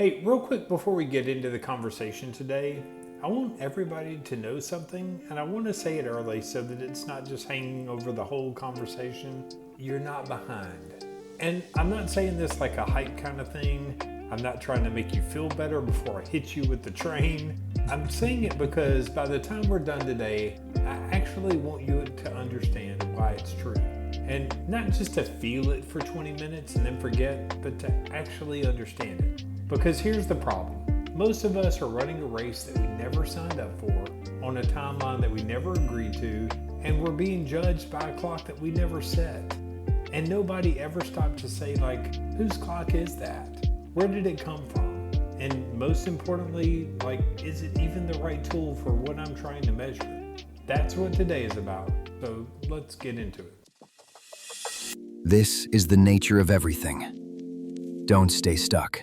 Hey, real quick before we get into the conversation today, I want everybody to know something, and I want to say it early so that it's not just hanging over the whole conversation. You're not behind. And I'm not saying this like a hype kind of thing. I'm not trying to make you feel better before I hit you with the train. I'm saying it because by the time we're done today, I actually want you to understand why it's true. And not just to feel it for 20 minutes and then forget, but to actually understand it. Because here's the problem. Most of us are running a race that we never signed up for, on a timeline that we never agreed to, and we're being judged by a clock that we never set. And nobody ever stopped to say, like, whose clock is that? Where did it come from? And most importantly, like, is it even the right tool for what I'm trying to measure? That's what today is about. So let's get into it. This is the nature of everything. Don't stay stuck.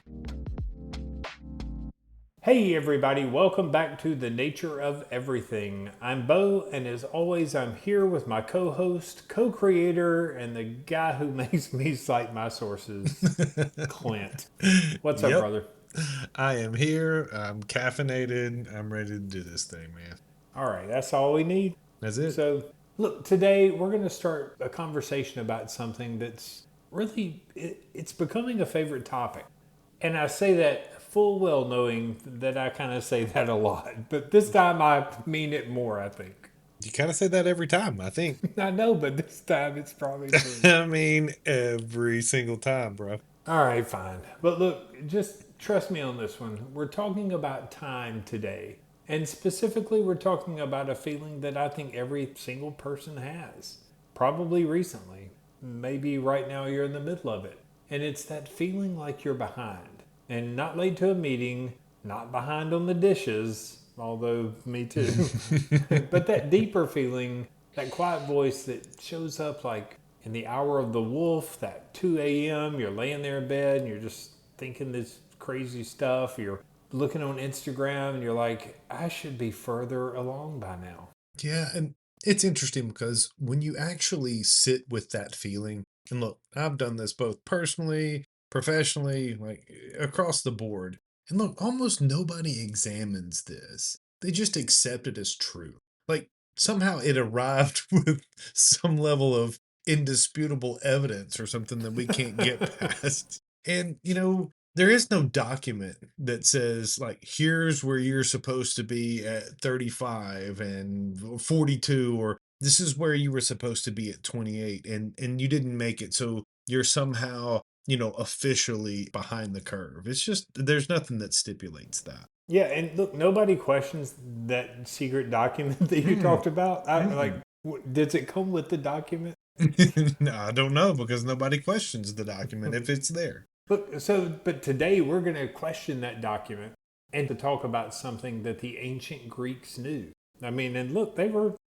Hey everybody, welcome back to The Nature of Everything. I'm Bo, and as always, I'm here with my co-host, co-creator, and the guy who makes me cite my sources, Clint. What's up, brother? I am here. I'm caffeinated. I'm ready to do this thing, man. All right, that's all we need. That's it. So, look, today we're going to start a conversation about something that's really, it's becoming a favorite topic. And I say that full well knowing that I kind of say that a lot. But this time I mean it more, I think. You kind of say that every time, I think. I know, but this time it's probably true. I mean, every single time, bro. All right, fine. But look, just trust me on this one. We're talking about time today. And specifically, we're talking about a feeling that I think every single person has. Probably recently. Maybe right now you're in the middle of it. And it's that feeling like you're behind. And not late to a meeting, not behind on the dishes, although me too. But that deeper feeling, that quiet voice that shows up like in the hour of the wolf, that 2 a.m., you're laying there in bed and you're just thinking this crazy stuff. You're looking on Instagram and you're like, I should be further along by now. Yeah, and it's interesting because when you actually sit with that feeling, and look, I've done this both personally, professionally, like across the board. And look, almost nobody examines this. They just accept it as true. Like somehow it arrived with some level of indisputable evidence or something that we can't get past. And, there is no document that says, like, here's where you're supposed to be at 35 and 42, or this is where you were supposed to be at 28, and you didn't make it. So you're somehow officially behind the curve. It's just, there's nothing that stipulates that. Yeah, and look, nobody questions that secret document that you talked about. Does it come with the document? No, I don't know because nobody questions the document if it's there. But today we're going to question that document and to talk about something that the ancient Greeks knew. I mean, and look,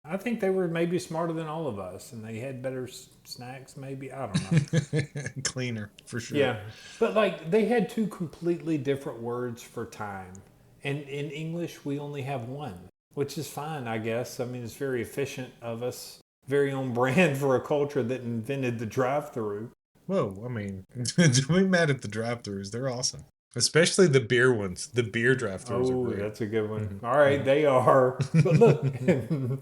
I think they were maybe smarter than all of us, and they had better snacks, maybe. I don't know. Cleaner, for sure. Yeah. But like, they had two completely different words for time. And in English, we only have one, which is fine, I guess. I mean, it's very efficient of us, very on brand for a culture that invented the drive-through. Whoa, I mean, don't be mad at the drive-thrus. They're awesome. Especially the beer ones. The beer drive-thrus are great. That's a good one. All right, they are. But look,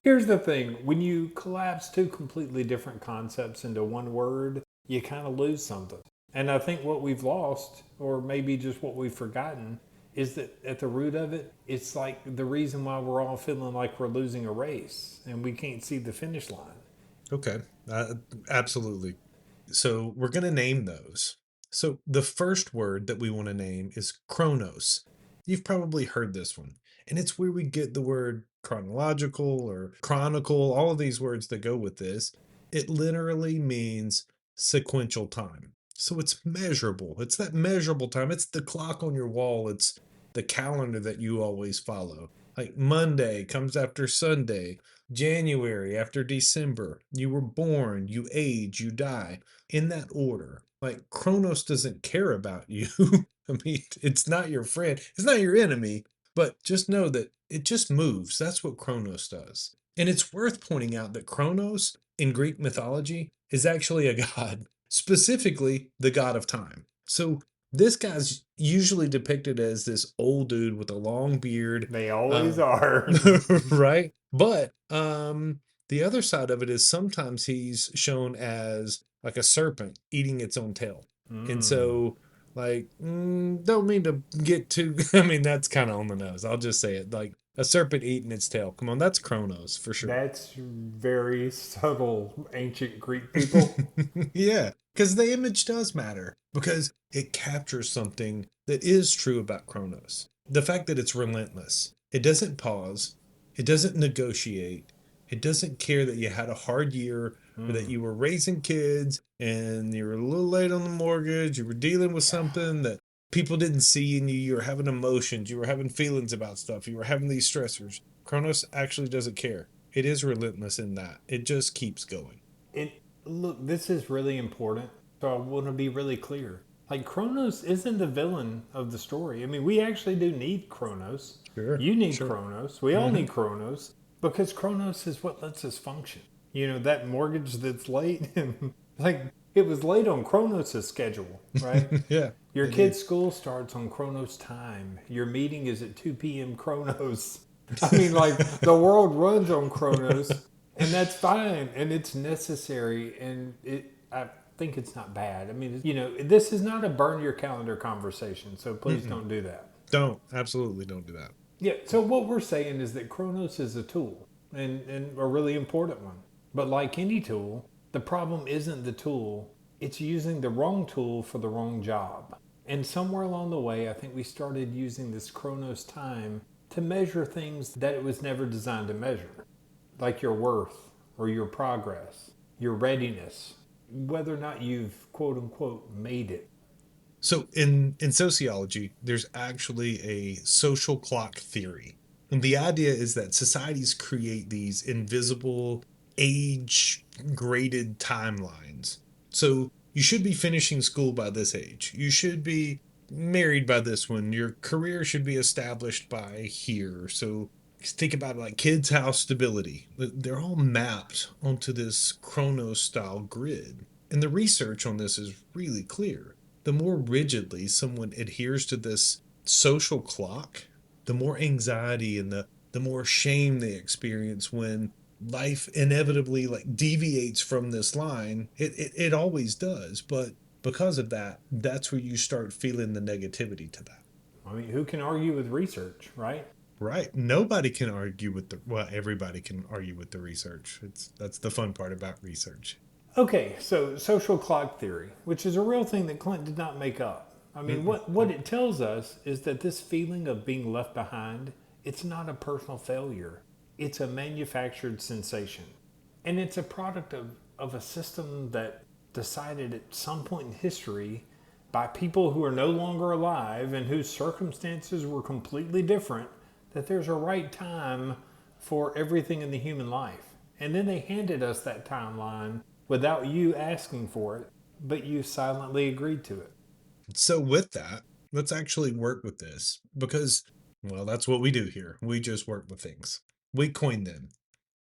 here's the thing. When you collapse two completely different concepts into one word, you kind of lose something. And I think what we've lost, or maybe just what we've forgotten, is that at the root of it, it's like the reason why we're all feeling like we're losing a race and we can't see the finish line. Okay, absolutely. So we're going to name those. So the first word that we want to name is Chronos. You've probably heard this one. And it's where we get the word chronological or chronicle, all of these words that go with this. It literally means sequential time. So it's measurable. It's that measurable time. It's the clock on your wall. It's the calendar that you always follow. Like Monday comes after Sunday, January after December. You were born, you age, you die. In that order. Like Chronos doesn't care about you. I mean, it's not your friend. It's not your enemy. But just know that it just moves. That's what Chronos does. And it's worth pointing out that Chronos in Greek mythology is actually a god, specifically the god of time. So This guy's usually depicted as this old dude with a long beard, They uh, always are. right? But the other side of it is sometimes he's shown as like a serpent eating its own tail. And Mm. so, like, don't mean to get too, I mean, that's kind of on the nose. I'll just say it like a serpent eating its tail. Come on, that's Chronos for sure. That's very subtle, ancient Greek people. Yeah, because the image does matter because it captures something that is true about Chronos. The fact that it's relentless. It doesn't pause, it doesn't negotiate, it doesn't care that you had a hard year or that Mm. you were raising kids and you were a little late on the mortgage, you were dealing with something that people didn't see in you, you were having emotions, you were having feelings about stuff, you were having these stressors. Chronos actually doesn't care. It is relentless in that. It just keeps going. It look, this is really important. So I want to be really clear. Like Kronos isn't the villain of the story. I mean, we actually do need Kronos. Sure, You need sure. Kronos. We all Hmm. need Kronos because Kronos is what lets us function. You know, that mortgage that's late, like it was late on Kronos' schedule, right? Yeah, Your it did. kid's school starts on Kronos time. Your meeting is at 2 p.m. Kronos. I mean, like, the world runs on Kronos, and that's fine, and it's necessary, and I think it's not bad. I mean, you know, this is not a burn your calendar conversation, so please Mm-mm. don't do that. Don't. Absolutely don't do that. Yeah, so what we're saying is that Kronos is a tool, and a really important one. But like any tool, the problem isn't the tool, it's using the wrong tool for the wrong job. And somewhere along the way, I think we started using this Kronos time to measure things that it was never designed to measure, like your worth or your progress, your readiness, whether or not you've quote unquote made it. So in sociology, there's actually a social clock theory. And the idea is that societies create these invisible age graded timelines. So you should be finishing school by this age. You should be married by this one. Your career should be established by here. So think about it like kids' house stability. They're all mapped onto this Chronos style grid. And the research on this is really clear. The more rigidly someone adheres to this social clock, the more anxiety and the more shame they experience when life inevitably like deviates from this line. It always does, but because of that, that's where you start feeling the negativity to that. I mean, who can argue with research, right? Right. Nobody can argue with the well, everybody can argue with the research. It's that's the fun part about research. Okay, so social clock theory, which is a real thing that Clint did not make up. I mean, Mm-mm. what it tells us is that this feeling of being left behind, it's not a personal failure. It's a manufactured sensation. And it's a product of a system that decided at some point in history by people who are no longer alive and whose circumstances were completely different that there's a right time for everything in the human life. And then they handed us that timeline without you asking for it, but you silently agreed to it. So with that, let's actually work with this because well, that's what we do here. We just work with things. We coin them.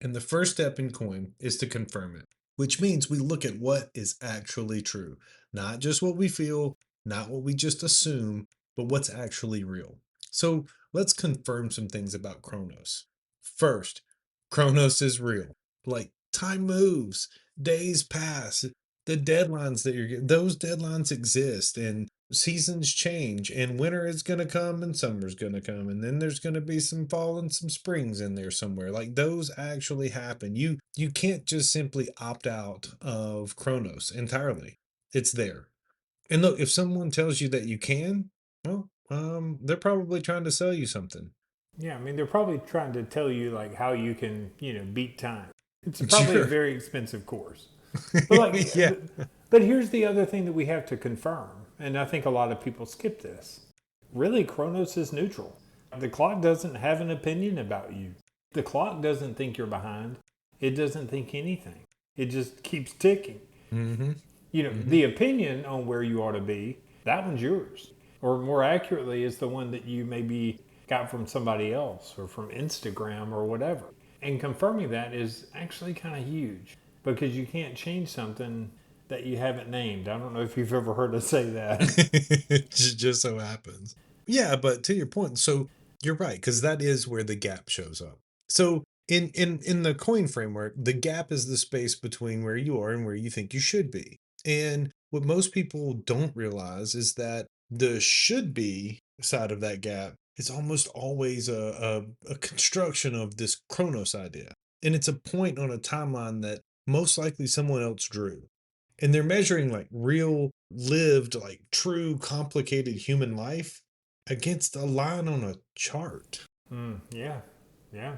And the first step in coin is to confirm it, which means we look at what is actually true, not just what we feel, not what we just assume, but what's actually real. So let's confirm some things about Chronos. First, Chronos is real. Like time moves, days pass, the deadlines that you're getting, those deadlines exist and seasons change and winter is going to come and summer's going to come and then there's going to be some fall and some springs in there somewhere like those actually happen. You can't just simply opt out of Chronos entirely. It's there. And look, if someone tells you that you can, well, they're probably trying to sell you something. Yeah, I mean, they're probably trying to tell you like how you can, beat time. It's probably a Sure. very expensive course. But like, Yeah. but here's the other thing that we have to confirm, and I think a lot of people skip this. Really, Chronos is neutral. The clock doesn't have an opinion about you. The clock doesn't think you're behind. It doesn't think anything. It just keeps ticking. Mm-hmm. Mm-hmm. The opinion on where you ought to be, that one's yours. Or more accurately, is the one that you maybe got from somebody else or from Instagram or whatever. And confirming that is actually kind of huge because you can't change something that you haven't named. I don't know if you've ever heard us say that. Just so happens. Yeah, but to your point, so you're right, because that is where the gap shows up. So in the coin framework, the gap is the space between where you are and where you think you should be. And what most people don't realize is that the should be side of that gap is almost always a construction of this Chronos idea. And it's a point on a timeline that most likely someone else drew. And they're measuring like real lived, like true complicated human life against a line on a chart. Yeah, yeah.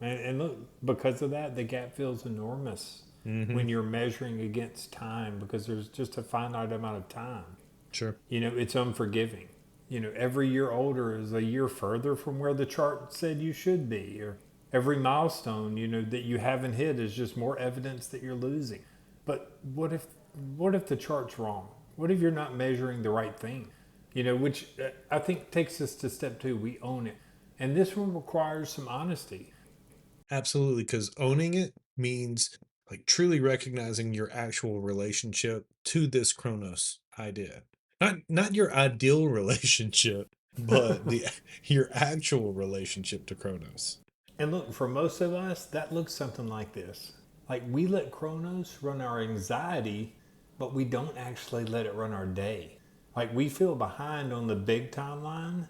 And look, because of that, the gap feels enormous Hmm. when you're measuring against time because there's just a finite amount of time. Sure. It's unforgiving. Every year older is a year further from where the chart said you should be, or every milestone, that you haven't hit is just more evidence that you're losing. But what if the chart's wrong? What if you're not measuring the right thing? Which I think takes us to step two. We own it. And this one requires some honesty. Absolutely. Because owning it means like truly recognizing your actual relationship to this Chronos idea. Not your ideal relationship, but the your actual relationship to Chronos. And look, for most of us, that looks something like this. Like we let Chronos run our anxiety, but we don't actually let it run our day. Like we feel behind on the big timeline,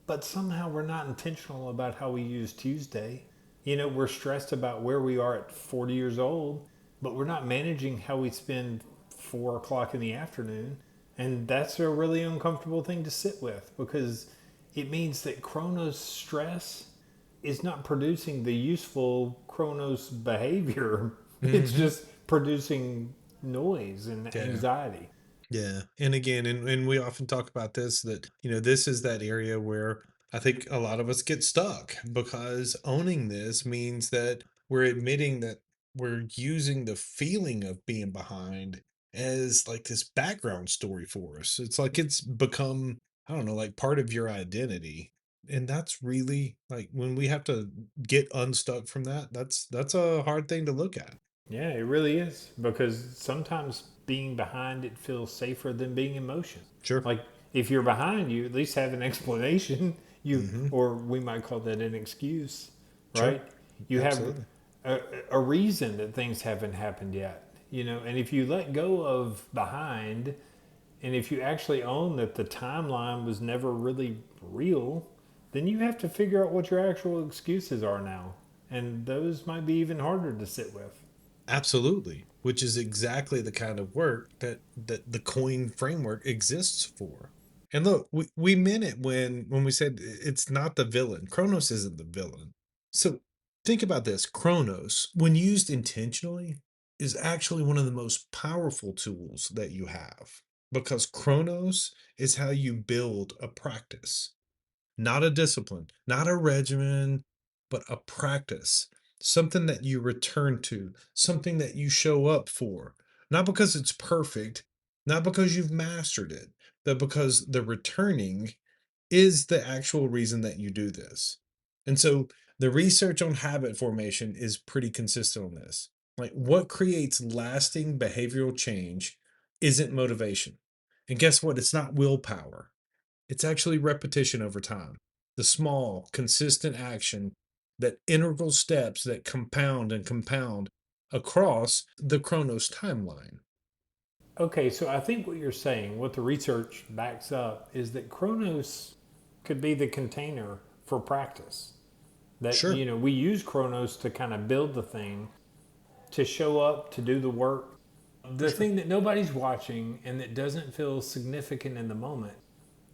but somehow we're not intentional about how we use Tuesday. We're stressed about where we are at 40 years old, but we're not managing how we spend 4 o'clock in the afternoon. And that's a really uncomfortable thing to sit with because it means that Chronos stress is not producing the useful Chronos behavior. It's Hmm. just producing noise and Yeah. anxiety. Yeah. And again, and we often talk about this that, this is that area where I think a lot of us get stuck because owning this means that we're admitting that we're using the feeling of being behind as like this background story for us. It's like it's become, I don't know, like part of your identity. And that's really like when we have to get unstuck from that, that's a hard thing to look at. Yeah, it really is because sometimes being behind it feels safer than being in motion. Sure. Like if you're behind, you at least have an explanation. You Hmm. or we might call that an excuse, Sure. right? You have Absolutely. a reason that things haven't happened yet. And if you let go of behind, and if you actually own that the timeline was never really real, then you have to figure out what your actual excuses are now, and those might be even harder to sit with. Absolutely, which is exactly the kind of work that the coin framework exists for. And look, we meant it when we said it's not the villain. Chronos isn't the villain. So think about this. Chronos, when used intentionally, is actually one of the most powerful tools that you have because Chronos is how you build a practice, not a discipline, not a regimen, but a practice, something that you return to, something that you show up for, not because it's perfect, not because you've mastered it, but because the returning is the actual reason that you do this. And so the research on habit formation is pretty consistent on this. Like what creates lasting behavioral change isn't motivation. And guess what? It's not willpower. It's actually repetition over time. The small, consistent action, that integral steps that compound and compound across the Chronos timeline. Okay, so I think what you're saying, what the research backs up, is that Chronos could be the container for practice. That, Sure, we use Chronos to kind of build the thing, to show up, to do the work, for the sure. thing that nobody's watching and that doesn't feel significant in the moment,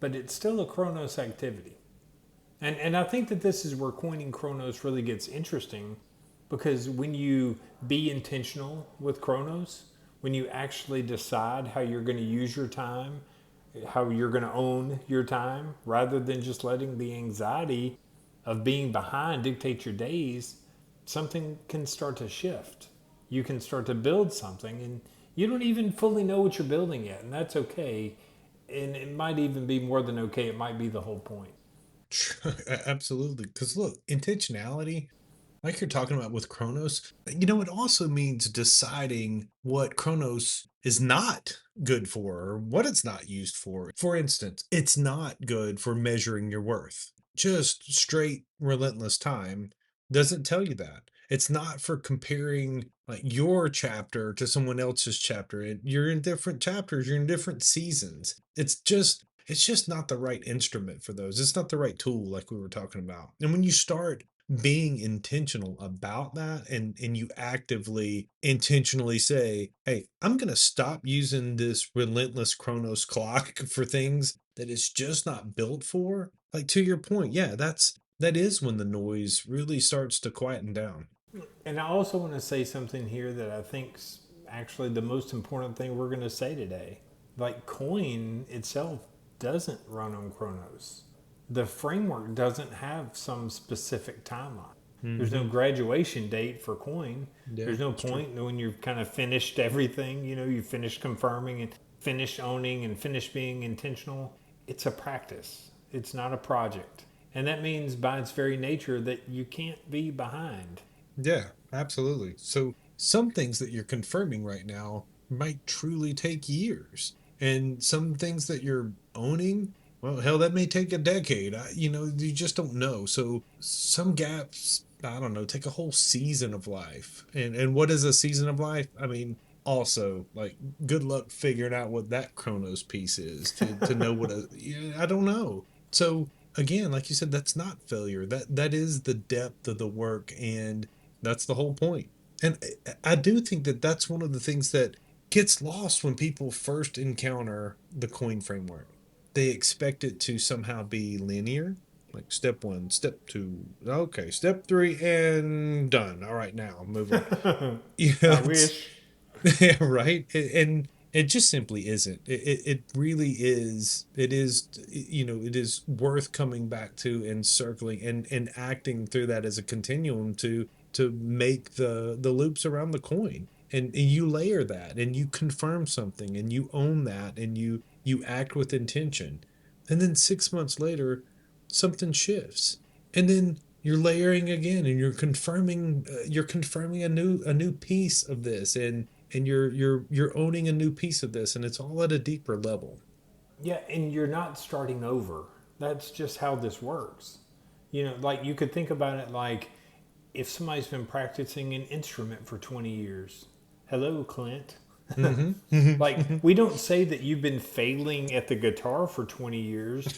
but it's still a Chronos activity. And I think that this is where coining Chronos really gets interesting because when you be intentional with Chronos, when you actually decide how you're going to use your time, how you're going to own your time, rather than just letting the anxiety of being behind dictate your days, something can start to shift. You can start to build something, and you don't even fully know what you're building yet, and that's okay. And it might even be more than okay, it might be the whole point. Sure, absolutely. Because look, intentionality, like you're talking about with Chronos, it also means deciding what Chronos is not good for or what it's not used for. For instance, it's not good for measuring your worth. Just straight relentless time doesn't tell you that. It's not for comparing like your chapter to someone else's chapter. You're in different chapters, you're in different seasons. It's just not the right instrument for those. It's not the right tool like we were talking about. And when you start being intentional about that and you actively intentionally say, hey, I'm going to stop using this relentless Chronos clock for things that it's just not built for, like to your point, yeah, that is when the noise really starts to quieten down. And I also want to say something here that I think's actually the most important thing we're going to say today. Like coin itself doesn't run on Chronos. The framework doesn't have some specific timeline. There's no Hmm. graduation date for coin. Yeah, There's no it's true. point when you've kind of finished everything, you finished confirming and finished owning and finished being intentional. It's a practice. It's not a project. And that means by its very nature that you can't be behind. Yeah, absolutely. So some things that you're confirming right now might truly take years. And some things that you're owning, well, hell, that may take a decade. You just don't know. So some gaps, I don't know, take a whole season of life. And what is a season of life? I mean, also like good luck figuring out what that Chronos piece is to know what yeah, I don't know. So again, like you said, that's not failure. That is the depth of the work, and that's the whole point. And I do think that that's one of the things that gets lost when people first encounter the coin framework. They expect it to somehow be linear, like step one, step two, okay, step three, and done. All right, now move on. I It's wish. yeah, right. And it just simply isn't. It really is. It is. It is worth coming back to and circling and acting through that as a continuum to make the loops around the coin. And you layer that, and you confirm something, and you own that, and you act with intention. And then 6 months later, something shifts, and then you're layering again, and you're confirming a new piece of this, and you're owning a new piece of this, and it's all at a deeper level. Yeah, and you're not starting over. That's just how this works. Like you could think about it like if somebody's been practicing an instrument for 20 years. Hello, Clint. Like, Hmm. we don't say that you've been failing at the guitar for 20 years.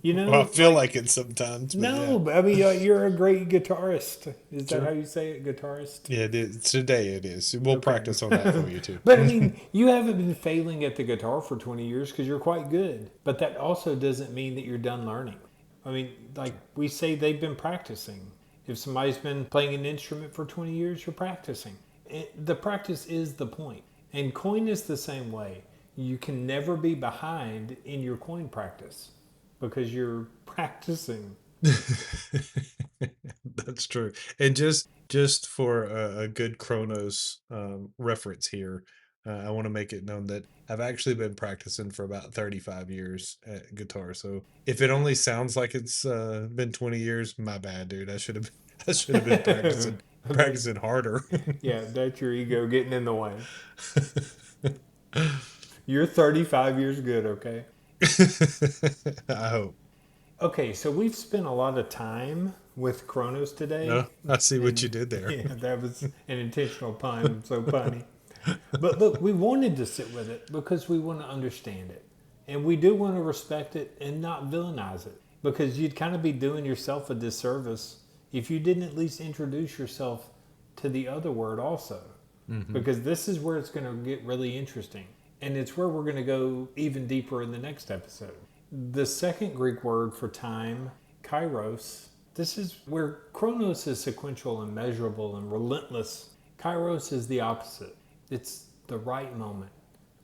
Well, I feel Like, like it sometimes, but yeah. no, but I mean, you're a great guitarist. Is that how Sure. you say it, guitarist? Yeah, it is. Today it is. We'll Okay. practice on that for you too. But I mean, you haven't been failing at the guitar for 20 years because you're quite good. But that also doesn't mean that you're done learning. I mean, like Sure. we say, they've been practicing. If somebody's been playing an instrument for 20 years, you're practicing. The practice is the point. And coin is the same way. You can never be behind in your coin practice because you're practicing. That's true. And just for a good Chronos reference here, I want to make it known that I've actually been practicing for about 35 years at guitar. So if it only sounds like it's been 20 years, my bad, dude. I should have been practicing harder. Yeah, that's your ego getting in the way. You're 35 years good, okay? I hope. Okay, so we've spent a lot of time with Chronos today. No, I see what you And did there. yeah, that was an intentional pun, so punny. But look, we wanted to sit with it because we want to understand it. And we do want to respect it and not villainize it. Because you'd kind of be doing yourself a disservice if you didn't at least introduce yourself to the other word also. Hmm. Because this is where it's going to get really interesting. And it's where we're going to go even deeper in the next episode. The second Greek word for time, kairos, this is where chronos is sequential and measurable and relentless. Kairos is the opposite. It's the right moment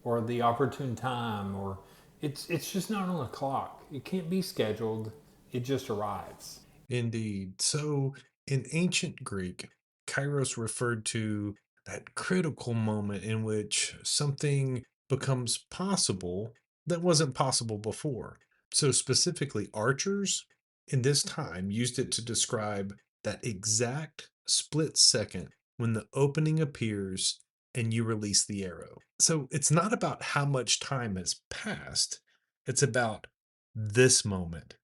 or the opportune time, or it's just not on a clock. It can't be scheduled. It just arrives. Indeed. So in ancient Greek, kairos referred to that critical moment in which something becomes possible that wasn't possible before. So specifically, archers in this time used it to describe that exact split second when the opening appears and you release the arrow. So it's not about how much time has passed, it's about this moment,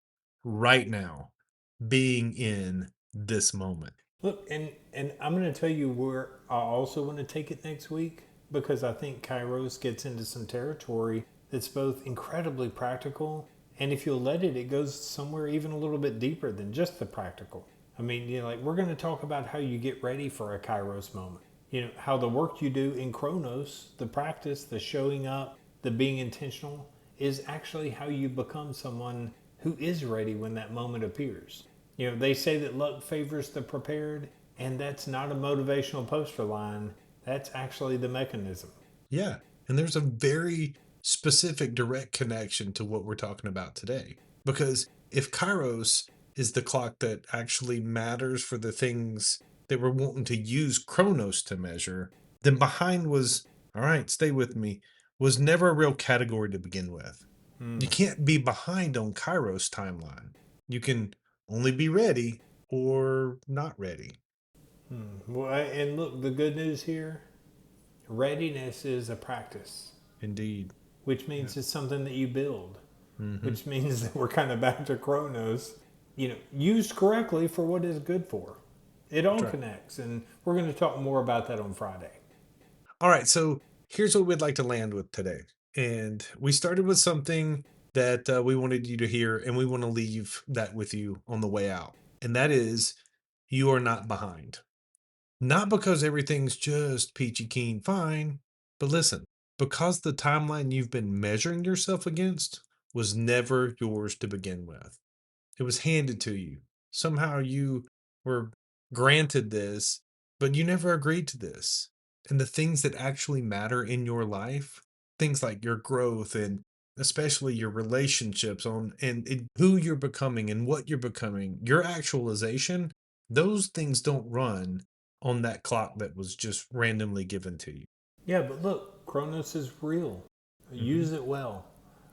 right now, being in this moment. Look, and I'm going to tell you where I also want to take it next week, because I think Kairos gets into some territory that's both incredibly practical, and if you'll let it, it goes somewhere even a little bit deeper than just the practical. I mean, like we're going to talk about how you get ready for a Kairos moment. How the work you do in Chronos, the practice, the showing up, the being intentional, is actually how you become someone who is ready when that moment appears. They say that luck favors the prepared, and that's not a motivational poster line. That's actually the mechanism. Yeah. And there's a very specific direct connection to what we're talking about today. Because if Kairos is the clock that actually matters for the things that we're wanting to use Chronos to measure, then behind was, all right, stay with me, was never a real category to begin with. You can't be behind on Kairos timeline. You can only be ready or not ready. Well, and look, the good news here, readiness is a practice, Indeed. which means it's something that you build, Mm-hmm. which means that we're kind of back to Chronos, used correctly for what it's good for. It all That's right. connects, and we're going to talk more about that on Friday. All right, so here's what we'd like to land with today. And we started with something that we wanted you to hear, and we want to leave that with you on the way out. And that is, you are not behind. Not because everything's just peachy keen fine, but listen, because the timeline you've been measuring yourself against was never yours to begin with. It was handed to you. Somehow you were granted this, but you never agreed to this. And the things that actually matter in your life, things like your growth and especially your relationships and who you're becoming and what you're becoming, your actualization, those things don't run on that clock that was just randomly given to you. Yeah, but look, Chronos is real. Mm-hmm. Use it well.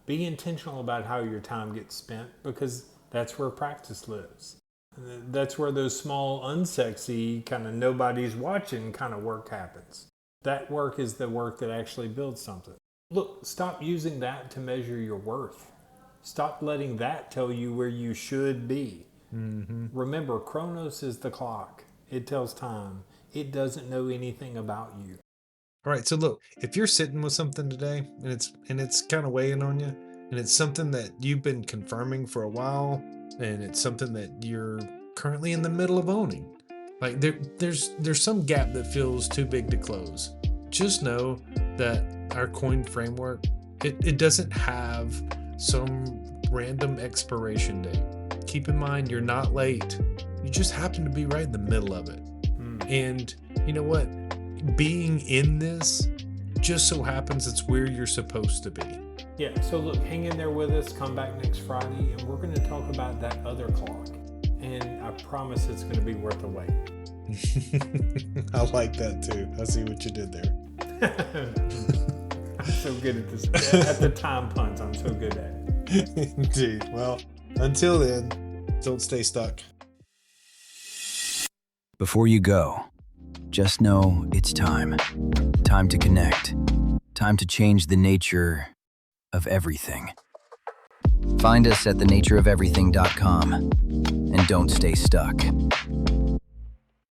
Be intentional about how your time gets spent, because that's where practice lives. That's where those small, unsexy, kind of nobody's watching kind of work happens. That work is the work that actually builds something. Look, stop using that to measure your worth. Stop letting that tell you where you should be. Mm-hmm. Remember, Chronos is the clock. It tells time. It doesn't know anything about you. All right, so look, if you're sitting with something today and it's kind of weighing on you, and it's something that you've been confirming for a while, and it's something that you're currently in the middle of owning, like there's some gap that feels too big to close. Just know that our coin framework, it doesn't have some random expiration date. Keep in mind you're not late. You just happen to be right in the middle of it. And you know what? Being in this just so happens it's where you're supposed to be. Yeah, so look, hang in there with us. Come back next Friday, and we're going to talk about that other clock. And I promise it's going to be worth the wait. I like that too. I see what you did there. I'm so good at this. At the time puns, I'm so good at it. Indeed. Well, until then, don't stay stuck. Before you go, just know it's time. Time to connect. Time to change the nature of everything. Find us at thenatureofeverything.com and don't stay stuck.